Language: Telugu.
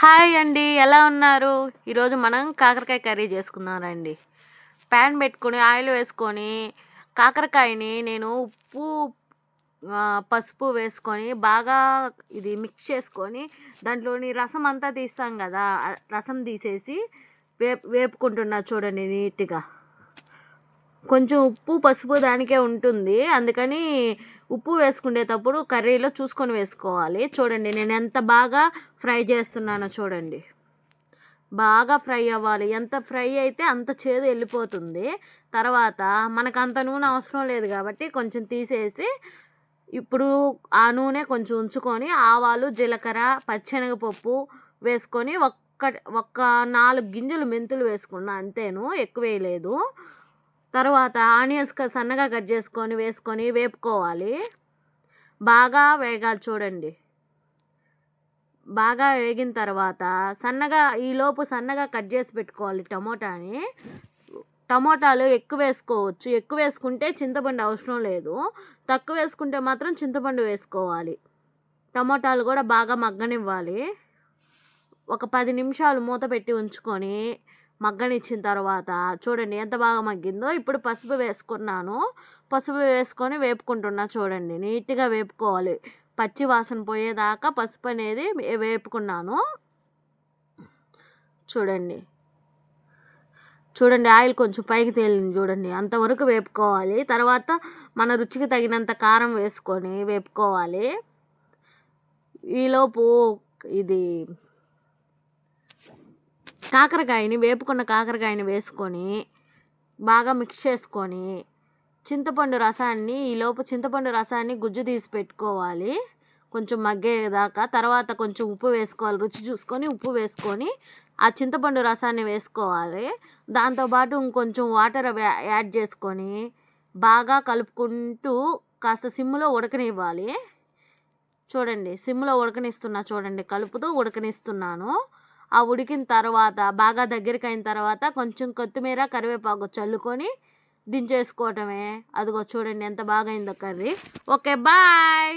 హాయ్ అండి. ఎలా ఉన్నారు? ఈరోజు మనం కాకరకాయ కర్రీ చేసుకుందాం రండి. ప్యాన్ పెట్టుకొని ఆయిల్ వేసుకొని కాకరకాయని నేను ఉప్పు, పసుపు వేసుకొని బాగా ఇది మిక్స్ చేసుకొని దాంట్లోని రసం అంతా తీస్తాం కదా! రసం తీసేసి వేపుకుంటున్నా చూడండి నీట్‌గా. కొంచెం ఉప్పు, పసుపు దానికే ఉంటుంది. అందుకని ఉప్పు వేసుకునేటప్పుడు కర్రీలో చూసుకొని వేసుకోవాలి. చూడండి నేను ఎంత బాగా ఫ్రై చేస్తున్నానో చూడండి. బాగా ఫ్రై అవ్వాలి. ఎంత ఫ్రై అయితే అంత చేదు వెళ్ళిపోతుంది. తర్వాత మనకు అంత నూనె అవసరం లేదు కాబట్టి కొంచెం తీసేసి ఇప్పుడు ఆ నూనె కొంచెం ఉంచుకొని ఆవాలు, జీలకర్ర, పచ్చెనగపప్పు వేసుకొని ఒక్క 4 గింజలు మెంతులు వేసుకున్నా అంతేను. ఎక్కువ వేయలేదు. తర్వాత ఆనియన్స్ సన్నగా కట్ చేసుకొని వేసుకొని వేపుకోవాలి. బాగా వేగాలి చూడండి. బాగా వేగిన తర్వాత ఈలోపు సన్నగా కట్ చేసి పెట్టుకోవాలి టమోటాలు ఎక్కువ వేసుకోవచ్చు. ఎక్కువ వేసుకుంటే చింతపండు అవసరం లేదు. తక్కువ వేసుకుంటే మాత్రం చింతపండు వేసుకోవాలి. టమోటాలు కూడా బాగా మగ్గనివ్వాలి. ఒక 10 నిమిషాలు మూత పెట్టి ఉంచుకొని మగ్గనిచ్చిన తర్వాత చూడండి ఎంత బాగా మగ్గిందో. ఇప్పుడు పసుపు వేసుకున్నాను. పసుపు వేసుకొని వేపుకుంటున్నా చూడండి. నీట్‌గా వేపుకోవాలి. పచ్చి వాసన పోయేదాకా పసుపు అనేది వేపుకున్నాను. చూడండి. ఆయిల్ కొంచెం పైకి తేలింది చూడండి. అంతవరకు వేపుకోవాలి. తర్వాత మన రుచికి తగినంత కారం వేసుకొని వేపుకోవాలి. ఈలోపు ఇది వేపుకున్న కాకరకాయని వేసుకొని బాగా మిక్స్ చేసుకొని చింతపండు రసాన్ని గుజ్జు తీసి పెట్టుకోవాలి. కొంచెం మగ్గేదాకా. తర్వాత కొంచెం ఉప్పు వేసుకోవాలి. రుచి చూసుకొని ఉప్పు వేసుకొని ఆ చింతపండు రసాన్ని వేసుకోవాలి. దాంతోపాటు ఇంకొంచెం వాటర్ యాడ్ చేసుకొని బాగా కలుపుకుంటూ కాస్త సిమ్లో ఉడకనివ్వాలి. చూడండి సిమ్లో ఉడకనిస్తున్నా చూడండి. కలుపుతూ ఉడకనిస్తున్నాను. ఆ ఉడికిన తర్వాత బాగా దగ్గరికి అయిన తర్వాత కొంచెం కొత్తిమీర, కరివేపాకు చల్లుకొని దించేసుకోవటమే. అదిగో చూడండి ఎంత బాగా అయిందో కర్రీ. Okay bye.